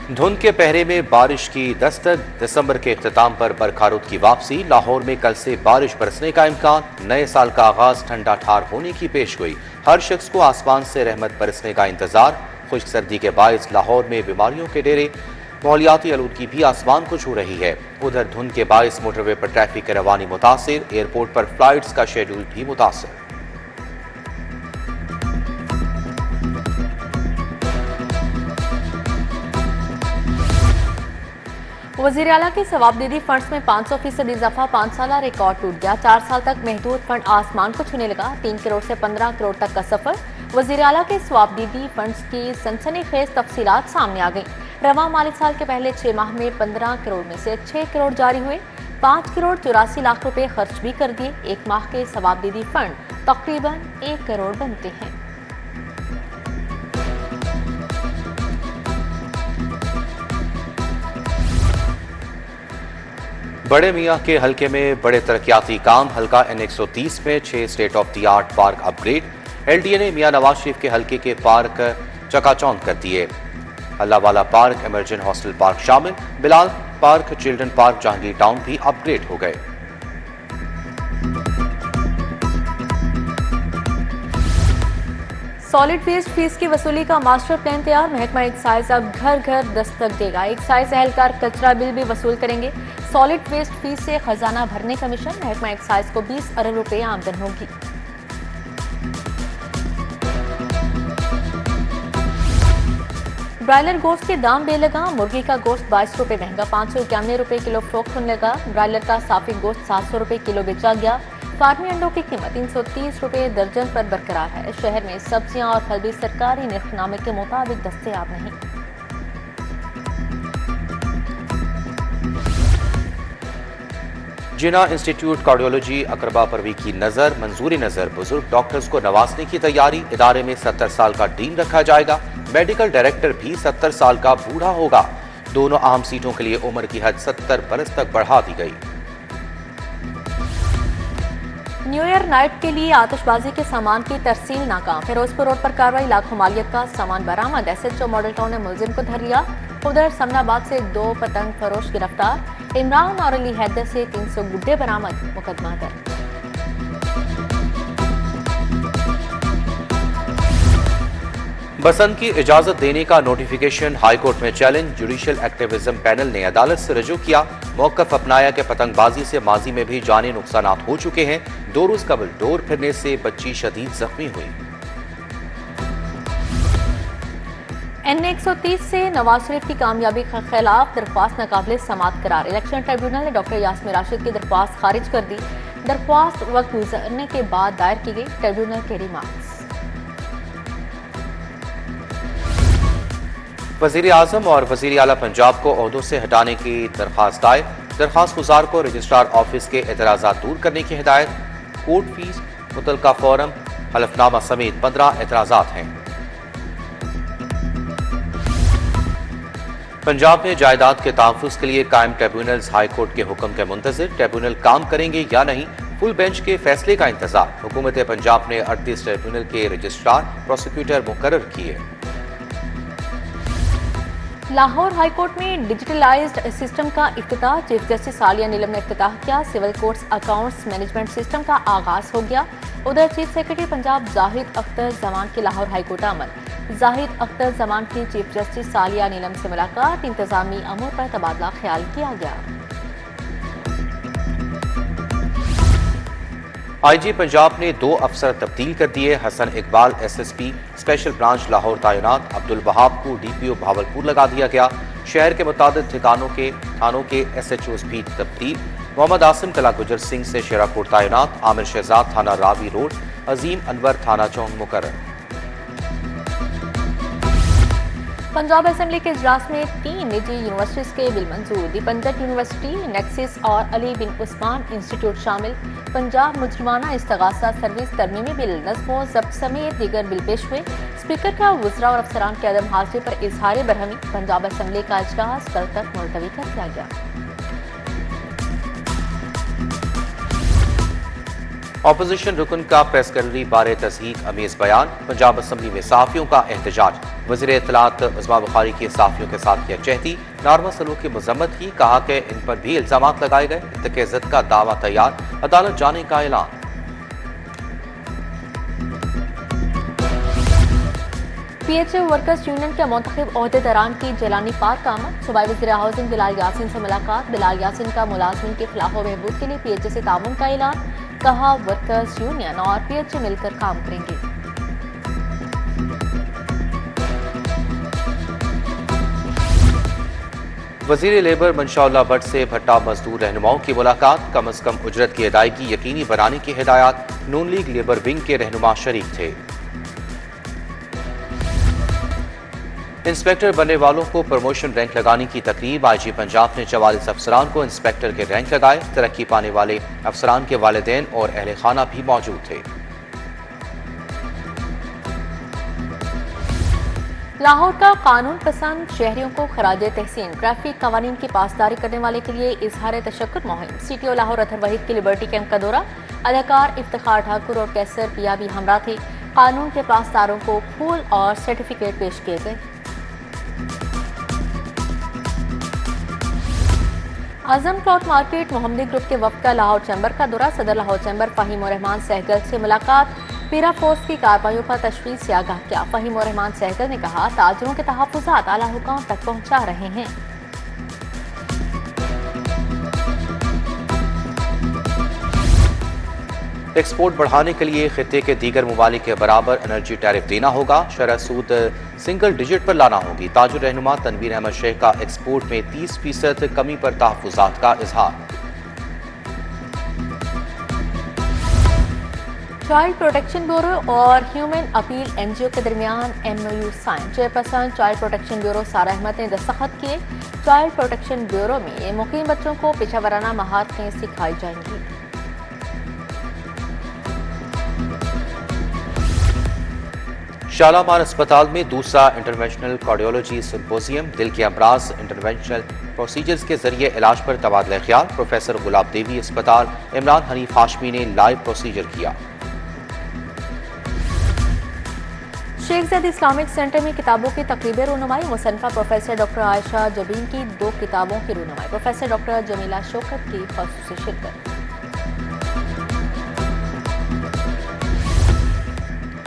धुंध के पहरे में बारिश की दस्तक, दिसंबर के इख्तिताम पर बरखारुद की वापसी। लाहौर में कल से बारिश बरसने का इम्कान। नए साल का आगाज ठंडा ठार होने की पेशगोई। हर शख्स को आसमान से रहमत बरसने का इंतजार। खुश्क सर्दी के बायस लाहौर में बीमारियों के डेरे। माहौलियाती आलूदगी भी आसमान को छू रही है। उधर धुंध के बायस मोटरवे पर ट्रैफिक की रवानी मुतासिर। एयरपोर्ट पर फ्लाइट्स का शेड्यूल भी मुतासिर। वज़ीर आला के सवाबदीदी फंड्स में 500% इजाफा। 5 साल रिकॉर्ड टूट गया। 4 साल तक महदूद फंड आसमान को छूने लगा। 3 करोड़ से 15 करोड़ तक का सफर। वज़ीर आला के सवाबदीदी फंड्स की सनसनीखेज तफसीलात सामने आ गई। रवा माली साल के पहले 6 माह में 15 करोड़ में से 6 करोड़ जारी हुए। 5 करोड़ 84 लाख रुपए खर्च भी कर दिए। एक माह के सवाबदीदी फंड तकरीबन 1 करोड़ बनते हैं। बड़े मियाँ के हलके में बड़े तरक्याती काम। हलका N130 में 6 state of the art park upgrade. LDA ने मियाँ नवाज शरीफ के हलके के पार्क चकाचौंध कर दिए। अल्लाहवाला पार्क, एमरजेंट हॉस्टल पार्क शामिल। Bilal park, children park, Jahangir town भी अपग्रेड हो गए। सॉलिड वेस्ट फीस की वसूली का मास्टर प्लान तैयार। महकमा एक्साइज अब घर घर दस्तक देगा। एक्साइज एहलकार कचरा बिल भी वसूल करेंगे। सॉलिड वेस्ट फीस से खजाना भरने का मिशन। महकमा एक्साइज को 20 अरब रुपए आमदन होगी। ब्रायलर गोश्त के दाम बेलगाम। मुर्गी का गोश्त 22 रुपए महंगा, 591 रुपए किलो फरोख्त होने लगा। ब्रायलर का साफी गोश्त 700 रुपए किलो बेचा गया। फार्मी अंडों की कीमत 330 रुपए दर्जन पर बरकरार है। शहर में सब्जियां और फल भी सरकारी निर्खनामे के मुताबिक दस्तयाब नहीं। जिना इंस्टीट्यूट कार्डियोलॉजी अकरबा परवी की नजर। मंजूरी नजर बुजुर्ग डॉक्टर्स को नवाजने की तैयारी। इदारे में 70 साल का डीन रखा जाएगा। मेडिकल डायरेक्टर भी 70 साल का बूढ़ा होगा। दोनों अहम सीटों के लिए उम्र की हद 70 बरस तक बढ़ा दी गई। न्यू ईयर नाइट के लिए आतिशबाजी के सामान की तरसील नाकाम। फिरोजपुर रोड पर कार्रवाई। लाखों मालियत का सामान बरामद। SHO मॉडल टाउन ने मुलजिम को धर लिया। उधर समनाबाद से 2 पतंग फरोश गिरफ्तार। इमरान और अली हैदर से 300 गुड्डे बरामद। मुकदमा दर्ज। बसंत की इजाजत देने का नोटिफिकेशन हाईकोर्ट में चैलेंज। जुडिशियल एक्टिविज्म पैनल ने अदालत से रजू किया। मौकफ अपनाया कि पतंगबाजी से माजी में भी जानी नुकसानात हो चुके हैं। 2 रोज कबल डोर फिरने से बच्ची शदीद जख्मी हुई। N130 से नवाज शरीफ की कामयाबी के खिलाफ दरख्वास्त नाकाबिल समाअत करार। इलेक्शन ट्रिब्यूनल ने डॉक्टर यास्मीन राशिद की दरख्वास्त खारिज कर दी। दरख्वास्त वक्त गुजरने के बाद दायर की गई। ट्रिब्यूनल के रिमार्क्स। वजीर आजम और वजीर आला पंजाब को ओहदों से हटाने की दरख्वास्त दायर। दरख्वास्त गुजार को रजिस्ट्रार ऑफिस के एतराज़ात दूर करने की हिदायत। कोर्ट फीस, मुतलका फोरम, हलफनामा समेत 15 एतराज़ात हैं। पंजाब में जायदाद के तहफ़्फ़ुज़ के लिए कायम ट्रिब्यूनल्स हाई कोर्ट के हुक्म के मुंतज़िर। ट्रिब्यूनल काम करेंगे या नहीं, फुल बेंच के फैसले का इंतजार। हुकूमत पंजाब ने 38 ट्रिब्यूनल के रजिस्ट्रार, प्रोसिक्यूटर मुकर्रर किए। लाहौर हाई कोर्ट में डिजिटलाइज्ड सिस्टम का इफ्तिताह। चीफ जस्टिस आलिया नीलम ने इफ्तिताह किया। Civil courts accounts management system का आगाज हो गया। उधर चीफ सेक्रेटरी पंजाब जाहिद अख्तर जमान की लाहौर हाई कोर्ट आमद। जाहिद अख्तर जमान की चीफ जस्टिस आलिया नीलम से मुलाकात। इंतजामी अमूर पर तबादला ख्याल किया गया। IG पंजाब ने 2 अफसर तब्दील कर दिए। Hasan Iqbal SSP special branch Lahore तैनात। अब्दुल वहाब को DPO भावलपुर लगा दिया गया। शहर के मुताबिक थानों के SHOs भी तब्दील। मोहम्मद आसिम कला गुजर सिंह से शेराकोट तैनात। आमिर शहजाद थाना रावी रोड। अजीम अनवर थाना चौंक मुकर्रर। पंजाब असेंबली के इजलास में 3 निजी यूनिवर्सिटीज के बिल मंजूर। दी पंजाब यूनिवर्सिटी, नेक्सिस और अली बिन उस्मान इंस्टीट्यूट शामिल। पंजाब मुजरमाना इस्तगासा सर्विस तरमीमी बिल, नस्ब व ज़ब्त समेत दीगर बिल पेश हुए। स्पीकर का वज़रा और अफसरान की अदम हाजिरी पर इजहार बरहमी। पंजाब असेंबली का इजलास कल तक मुलतवी कर दिया गया। ऑपोजिशन रुकन का प्रेस गैलरी बारे तस्दीक अमेज बयान। पंजाब असेंबली में सहाफ़ियों का एहतजाज। वज़ीर इत्तलात उस्मा बुखारी की सहाफ़ियों के साथ यकजहती, नारमा सलूक की मजम्मत की, कहा कि इन पर भी इल्ज़ामात लगाए गए। इत्तेक़ाज़त का दावा तैयार, अदालत जाने का ऐलान। PHA वर्कर्स यूनियन के मुंतखब ओहदेदारान की जिलानी पार्क का आमद। सूबाई वज़ीर हाउसिंग बिलाल यासीन से मुलाकात। बिलाल यासीन का मुलाज़िमीन के फलाह व बहबूद के लिए PHA से ताउन का ऐलान। कहा वर्कर्स यूनियन और PHA मिलकर काम करेंगे। वज़ीर लेबर मंशा भट्ट से भट्टा मजदूर रहनुमाओं की मुलाकात। कम अज कम उजरत की अदायगी यकीनी बनाने की हिदायत। नून लीग लेबर विंग के रहनुमा शरीक थे। इंस्पेक्टर बनने वालों को प्रमोशन रैंक लगाने की तकरीब। IG पंजाब ने 44 अफसरान को इंस्पेक्टर के रैंक लगाए। तरक्की पाने वाले अफसरान के वालिदैन और अहले खाना भी मौजूद थे। लाहौर का कानून पसंद शहरियों को खराज तहसीन। ट्रैफिक कवानीन की पासदारी करने वाले के लिए इजहार तशक्कुर मुहिम। CTO लाहौर अतहर वहीद की लिबर्टी कैंप का दौरा। अदाकार इफ्तिखार ठाकुर और कैसर पिया भी हमरा थे। कानून के पासदारों को फूल और सर्टिफिकेट पेश किए गए। आजम क्लॉथ मार्केट मोहम्मदी ग्रुप के वफ्द का लाहौर चैम्बर का दौरा। सदर लाहौर चैम्बर फ़हीम और रहमान सहगल से मुलाकात। पीरा फोर्स की कार्रवाइयों पर तशवीश से आगाह किया। फ़हीम और रहमान सहगल ने कहा ताजरों के तहफ़्फ़ुज़ात आला हुकाम तक पहुँचा रहे हैं। एक्सपोर्ट बढ़ाने के लिए खित्ते के दीगर ममालिक के बराबर एनर्जी टैरिफ देना होगा। शरह सूद सिंगल डिजिट पर लाना होगी। ताजुर रहनुमा तनवीर अहमद शेख का एक्सपोर्ट में 30% कमी पर तहफ़्फ़ुज़ात का इजहार। चाइल्ड प्रोटेक्शन ब्यूरो और ह्यूमन अपील NGO के दरमियान MOU sign. Chairperson child protection bureau Sara Ahmad ने दस्तखत किए। चाइल्ड प्रोटेक्शन ब्यूरो में मुकीम बच्चों को पेशावराना महारतें सिखाई जाएंगी। शालामार अस्पताल में दूसरा इंटरवेंशनल कार्डियोलॉजी सिम्पोजियम। दिल के अमराज इंटरवेंशनल प्रोसीजर्स के जरिए इलाज पर तबादला ख्याल। प्रोफेसर गुलाब देवी अस्पताल इमरान हनीफ हाशमी ने लाइव प्रोसीजर किया। शेख ज़ैद इस्लामिक सेंटर में किताबों की तकरीब रूनुमाई। मुसन्निफा प्रोफेसर डॉक्टर आयशा जबीन की 2 किताबों की रूनुमाई। प्रोफेसर डॉक्टर जमीला शौकत की ख़ुसूसी शिरकत।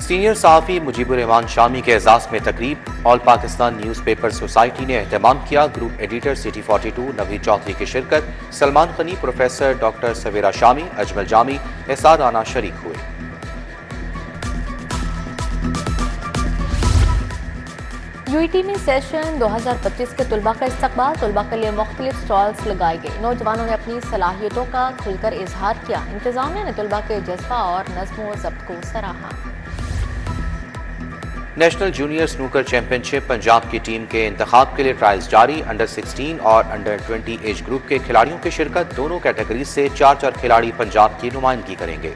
सीनियर सहाफ़ी मुजीबुर रहमान शामी के एजाज़ में तकरीब। All Pakistan news paper society ने एहतमाम किया। Group editor city 42 Naveed Chaudhry की शिरकत। सलमान खनी, प्रोफेसर डॉक्टर सवेरा शामी, अजमल जामी, एहसाद राना शरीक हुए। UET में सेशन 2025 के तुलबा का इस्तकबाल। तुलबा के लिए मुख्तलिफ स्टॉल्स लगाए गए। नौजवानों ने अपनी सलाहियतों का खुलकर इजहार किया। इंतजामिया ने तुलबा के जज्बा और नज़्म व ज़ब्त को सराहा। National junior snooker championship Punjab की टीम के इंतखाब के लिए ट्रायल्स जारी। अंडर 16 और अंडर 20 एज ग्रुप के खिलाड़ियों की शिरकत। दोनों कैटेगरी से 4 खिलाड़ी पंजाब की नुमाइंदगी करेंगे।